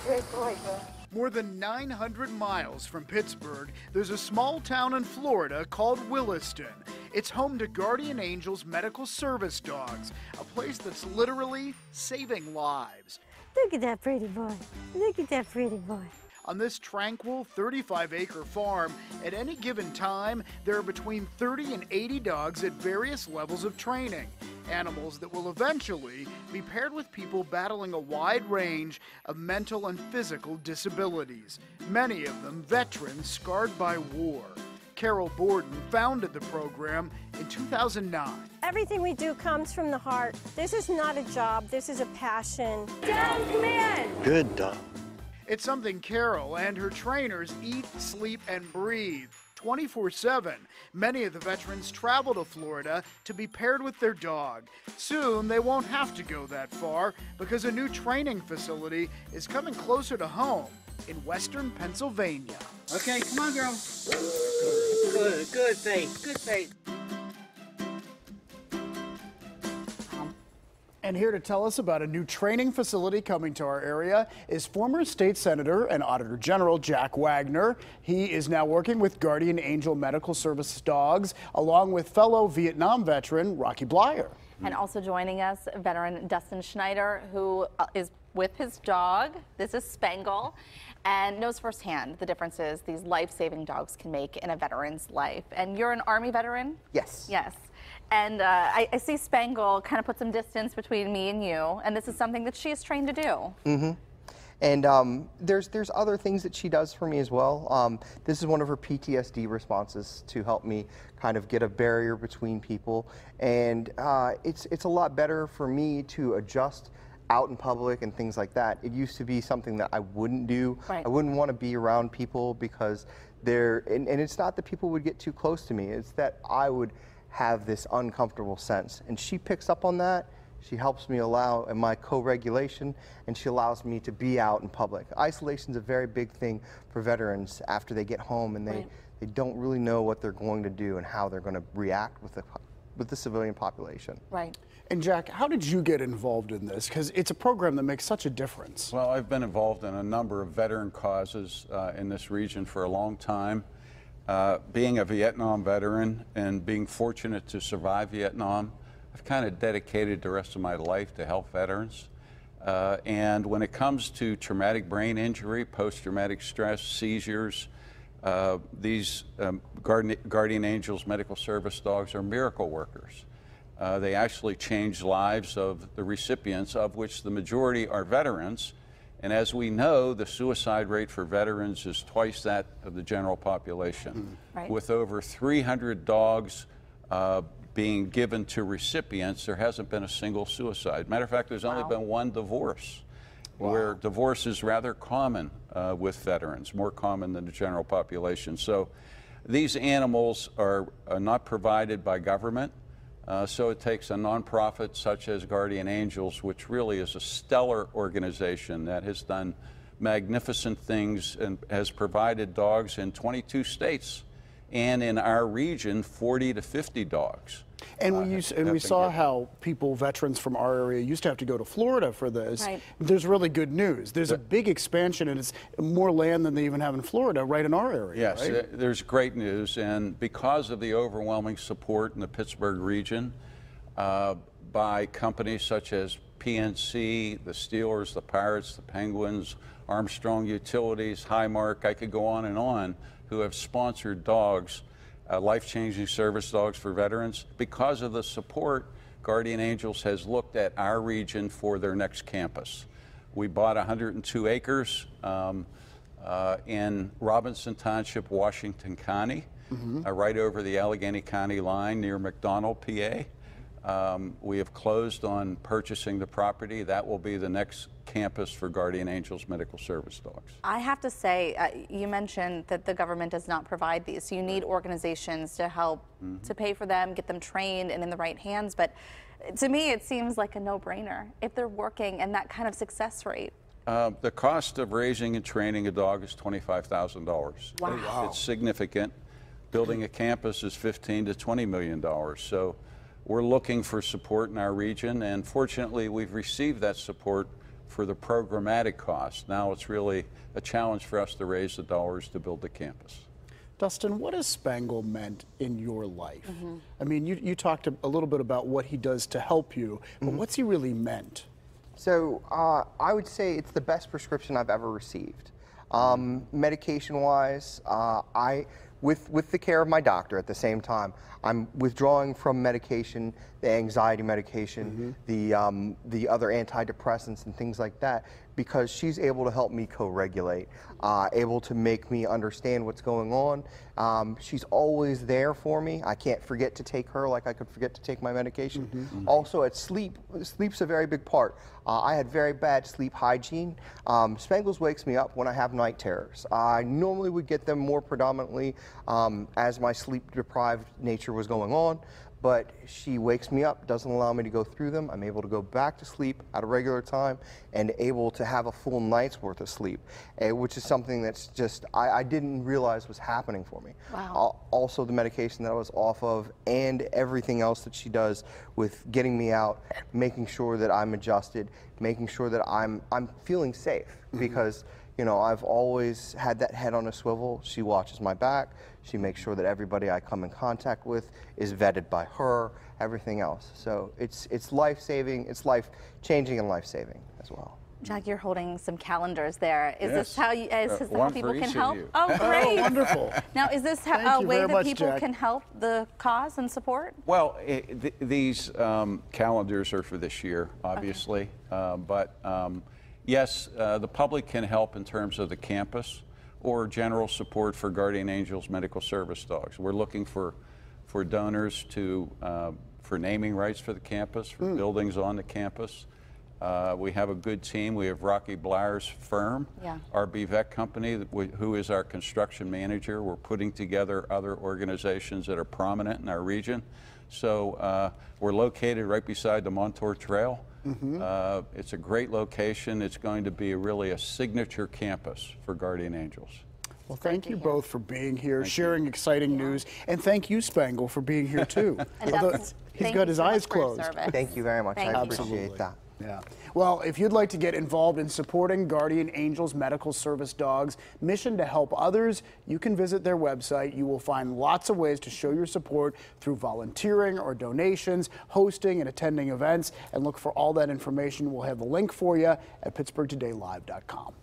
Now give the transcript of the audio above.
great boy. More than 900 miles from Pittsburgh, there's a small town in Florida called Williston. It's home to Guardian Angels Medical Service Dogs, a place that's literally saving lives. Look at that pretty boy. Look at that pretty boy. On this tranquil 35-acre farm, at any given time, there are between 30 and 80 dogs at various levels of training. Animals that will eventually be paired with people battling a wide range of mental and physical disabilities, many of them veterans scarred by war. Carol Borden founded the program in 2009. Everything we do comes from the heart. This is not a job, this is a passion. Dad, come in! Good dog. It's something Carol and her trainers eat, sleep, and breathe 24/7. Many of the veterans travel to Florida to be paired with their dog. Soon they won't have to go that far because a new training facility is coming closer to home in western Pennsylvania. Okay, come on, girl. Good Faith, good Faith. And here to tell us about a new training facility coming to our area is former state senator and auditor general Jack Wagner. He is now working with Guardian Angel Medical Service Dogs, along with fellow Vietnam veteran Rocky Blyer. And also joining us, veteran DUSTIN SCHNEIDER, who is with his dog. This is Spangle, and knows firsthand the differences these life-saving dogs can make in a veteran's life. And you're an Army veteran? Yes. Yes. And I see Spangle kind of put some distance between me and you, and this is something that she is trained to do. Mm-hmm. And there's other things that she does for me as well. This is one of her PTSD responses to help me kind of get a barrier between people. And it's a lot better for me to adjust out in public and things like that. It used to be something that I wouldn't do. Right. I wouldn't want to be around people because and it's not that people would get too close to me, it's that I would have this uncomfortable sense. And she picks up on that. She helps me allow in my co-regulation, and she allows me to be out in public. Isolation is a very big thing for veterans after they get home and they don't really know what they're going to do and how they're going to react with the civilian population. Right. And Jack, how did you get involved in this? Because it's a program that makes such a difference. Well, I've been involved in a number of veteran causes in this region for a long time. Being a Vietnam veteran and being fortunate to survive Vietnam, I've kind of dedicated the rest of my life to help veterans. And when it comes to traumatic brain injury, post-traumatic stress, seizures, these Guardian Angels Medical Service Dogs are miracle workers. They actually change lives of the recipients, of which the majority are veterans. And as we know, the suicide rate for veterans is twice that of the general population. Right. With over 300 dogs being given to recipients, there hasn't been a single suicide. Matter of fact, there's only been one divorce, where divorce is rather common with veterans, more common than the general population. So these animals are not provided by government. So it takes a nonprofit such as Guardian Angels, which really is a stellar organization that has done magnificent things and has provided dogs in 22 states, and in our region 40 to 50 dogs. And we saw how veterans from our area used to have to go to Florida for this. Right. There's really good news. There's a big expansion, and it's more land than they even have in Florida, right in our area. Yes, right? There's great news, and because of the overwhelming support in the Pittsburgh region by companies such as PNC, the Steelers, the Pirates, the Penguins, Armstrong Utilities, Highmark, I could go on, who have sponsored dogs, life-changing service dogs for veterans. Because of the support, Guardian Angels has looked at our region for their next campus. We bought 102 acres in Robinson Township, Washington County, right over the Allegheny County line near McDonald, PA. We have closed on purchasing the property. That will be the next campus for Guardian Angels Medical Service Dogs. I have to say, you mentioned that the government does not provide these. So you need organizations to help to pay for them, get them trained and in the right hands. But to me, it seems like a no-brainer if they're working and that kind of success rate. The cost of raising and training a dog is $25,000. Wow. It's significant. Building a campus is $15 to $20 million. So we're looking for support in our region, and fortunately we've received that support for the programmatic costs. Now it's really a challenge for us to raise the dollars to build the campus. Dustin, what has Spangle meant in your life? I mean, you talked a little bit about what he does to help you, but what's he really meant? So I would say it's the best prescription I've ever received. Medication-wise, with the care of my doctor at the same time, I'm withdrawing from medication, the anxiety medication, the other antidepressants and things like that, because she's able to help me co-regulate, able to make me understand what's going on. She's always there for me. I can't forget to take her like I could forget to take my medication. Also at sleep's a very big part. I had very bad sleep hygiene. Spangles wakes me up when I have night terrors. I normally would get them more predominantly as my sleep deprived nature was going on, but she wakes me up, doesn't allow me to go through them. I'm able to go back to sleep at a regular time and able to have a full night's worth of sleep, which is something that's just, I didn't realize was happening for me. Wow. Also the medication that I was off of and everything else that she does with getting me out, making sure that I'm adjusted, making sure that I'm feeling safe, because you know, I've always had that head on a swivel. She watches my back. She makes sure that everybody I come in contact with is vetted by her, everything else. So it's life-saving, it's life-changing and life-saving as well. Jack, you're holding some calendars there. Is this Yes. how you, is this how One people for can each of help? you. Oh, great. Oh, wonderful. Now, is this Thank a you way very that much, people Jack. can help the cause and support? Well, these calendars are for this year, obviously, but yes, the public can help in terms of the campus or general support for Guardian Angels medical service dogs. We're looking for donors for naming rights for the campus, for buildings on the campus. We have a good team. We have Rocky Blair's firm, RB Vet Company, who is our construction manager. We're putting together other organizations that are prominent in our region. So we're located right beside the Montour Trail. It's a great location. It's going to be really a signature campus for Guardian Angels. Well, thank you both for being here, sharing exciting news, and thank you, Spangle, for being here too. And Although Dustin, he's thank got you his so much eyes for your closed. service. Thank you very much. Thank I you. appreciate that. Yeah. Well, if you'd like to get involved in supporting Guardian Angels Medical Service Dogs' mission to help others, you can visit their website. You will find lots of ways to show your support through volunteering or donations, hosting and attending events, and look for all that information. We'll have the link for you at PittsburghTodayLive.com.